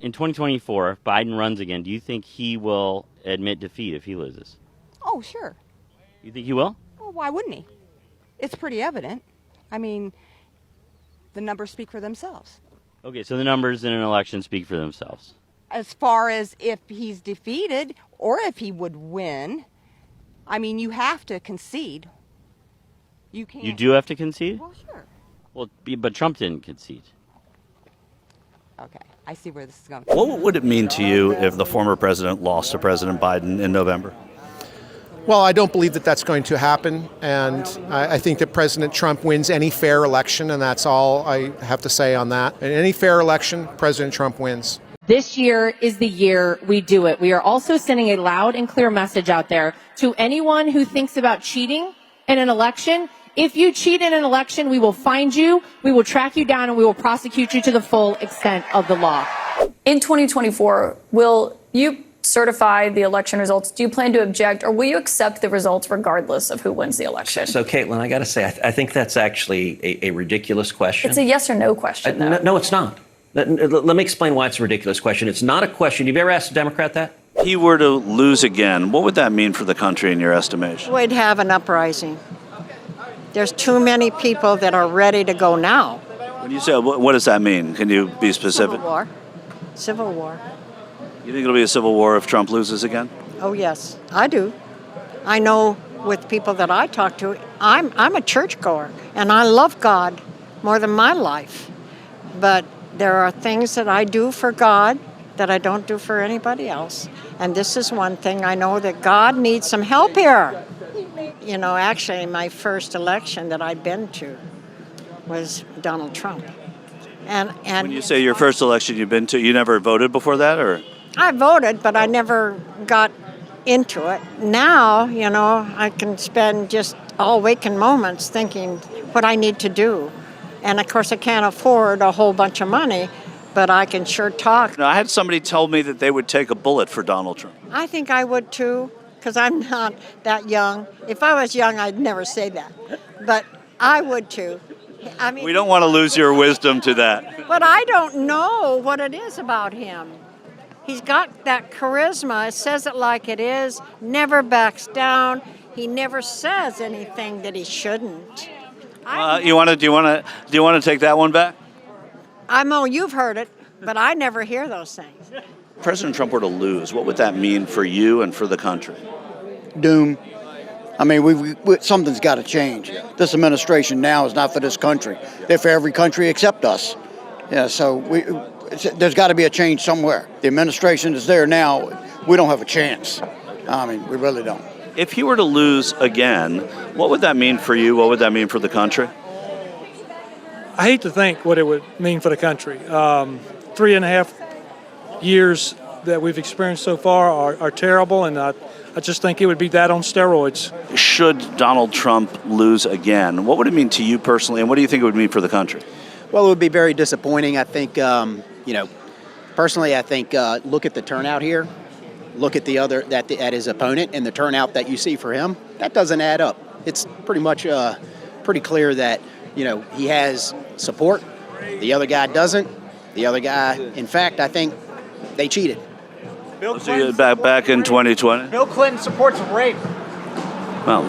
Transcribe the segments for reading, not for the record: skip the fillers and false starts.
In 2024, if Biden runs again, do you think he will admit defeat if he loses? Oh, sure. You think he will? Well, why wouldn't he? It's pretty evident. I mean, the numbers speak for themselves. Okay, so the numbers in an election speak for themselves. As far as if he's defeated or if he would win, I mean, you have to concede. You can't. You do have to concede? Well, sure. Well, but Trump didn't concede. Okay, I see where this is going. What would it mean to you if the former president lost to President Biden in November? Well, I don't believe that that's going to happen, and I think that President Trump wins any fair election, and that's all I have to say on that. In any fair election, President Trump wins. This year is the year we do it. We are also sending a loud and clear message out there to anyone who thinks about cheating in an election. If you cheat in an election, we will find you, we will track you down, and we will prosecute you to the full extent of the law. In 2024, will you certify the election results? Do you plan to object, or will you accept the results regardless of who wins the election? So, Caitlin, I got to say, I think that's actually a ridiculous question. It's a yes or no question, though. No, it's not. Let me explain why it's a ridiculous question. It's not a question. You've ever asked a Democrat that? If he were to lose again, what would that mean for the country in your estimation? We'd have an uprising. There's too many people that are ready to go now. When you say, what does that mean? Can you be specific? Civil war. Civil war. You think it'll be a civil war if Trump loses again? Oh, yes, I do. I know with people that I talk to, I'm a churchgoer, and I love God more than my life. But there are things that I do for God that I don't do for anybody else. And this is one thing I know that God needs some help here. You know, actually, my first election that I'd been to was Donald Trump. And when you say your first election you've been to, you never voted before that, or? I voted, but I never got into it. Now, you know, I can spend just all waking moments thinking what I need to do. And of course, I can't afford a whole bunch of money, but I can sure talk. I had somebody tell me that they would take a bullet for Donald Trump. I think I would too, because I'm not that young. If I was young, I'd never say that. But I would too. I mean, we don't want to lose your wisdom to that. But I don't know what it is about him. He's got that charisma, says it like it is, never backs down. He never says anything that he shouldn't. Do you want to take that one back? I know you've heard it, but I never hear those things. If President Trump were to lose, what would that mean for you and for the country? Doom. I mean, something's got to change. This administration now is not for this country. They're for every country except us. Yeah, so there's got to be a change somewhere. The administration is there now. We don't have a chance. I mean, we really don't. If he were to lose again, what would that mean for you? What would that mean for the country? I hate to think what it would mean for the country. 3.5 years that we've experienced so far are terrible, and I just think it would be that on steroids. Should Donald Trump lose again, what would it mean to you personally, and what do you think it would mean for the country? Well, it would be very disappointing. I think, personally, I think look at the turnout here. Look at at his opponent and the turnout that you see for him. That doesn't add up. It's pretty much pretty clear that, he has support. The other guy doesn't. The other guy, in fact, I think they cheated. Bill Clinton back in 2020. Bill Clinton supports rape. Well,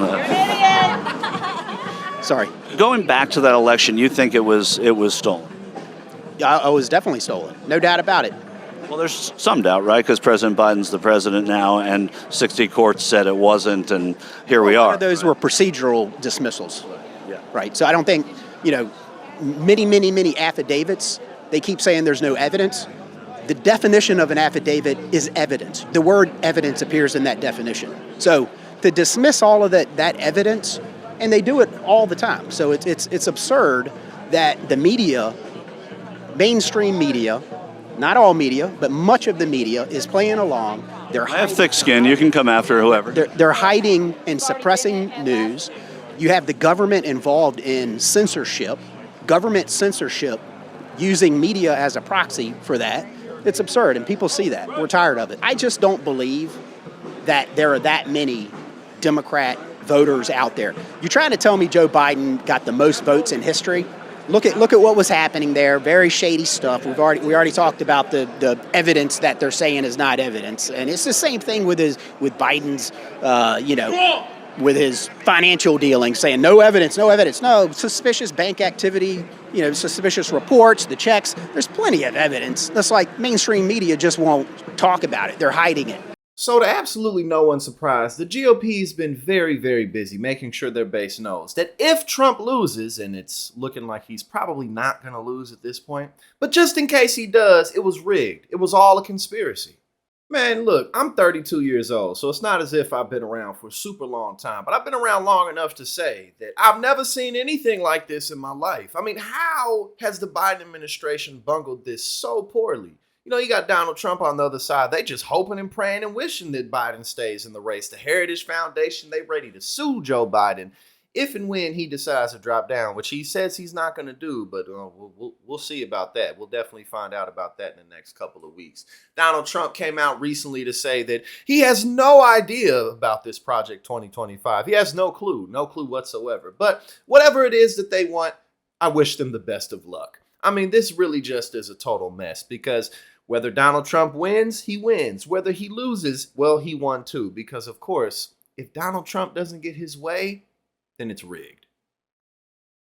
sorry. Going back to that election, you think it was stolen? Yeah, it was definitely stolen. No doubt about it. Well, there's some doubt, right? Because President Biden's the president now, and 60 courts said it wasn't, and here we are. Those were procedural dismissals. Yeah. Right. So I don't think, many affidavits, they keep saying there's no evidence. The definition of an affidavit is evidence. The word evidence appears in that definition. So to dismiss all of that evidence, and they do it all the time. So it's absurd that the media, mainstream media, not all media, but much of the media is playing along. I have thick skin. You can come after whoever. They're hiding and suppressing news. You have the government involved in censorship, government censorship, using media as a proxy for that. It's absurd, and people see that. We're tired of it. I just don't believe that there are that many Democrat voters out there. You're trying to tell me Joe Biden got the most votes in history? Look at what was happening there. Very shady stuff. We already talked about the evidence that they're saying is not evidence, and it's the same thing with Biden's with his financial dealings, saying no evidence, no suspicious bank activity, suspicious reports, the checks. There's plenty of evidence. That's like mainstream media just won't talk about it. They're hiding it. So to absolutely no one's surprise, the GOP's been very, very busy making sure their base knows that if Trump loses, and it's looking like he's probably not going to lose at this point, but just in case he does, it was rigged. It was all a conspiracy. Man, look, I'm 32 years old, so it's not as if I've been around for a super long time, but I've been around long enough to say that I've never seen anything like this in my life. I mean, how has the Biden administration bungled this so poorly? You got Donald Trump on the other side. They just hoping and praying and wishing that Biden stays in the race. The Heritage Foundation, they ready to sue Joe Biden if and when he decides to drop down, which he says he's not going to do, but we'll see about that. We'll definitely find out about that in the next couple of weeks. Donald Trump came out recently to say that he has no idea about this Project 2025. He has no clue whatsoever. But whatever it is that they want, I wish them the best of luck. I mean, this really just is a total mess because whether Donald Trump wins, he wins. Whether he loses, well, he won too. Because, of course, if Donald Trump doesn't get his way, then it's rigged.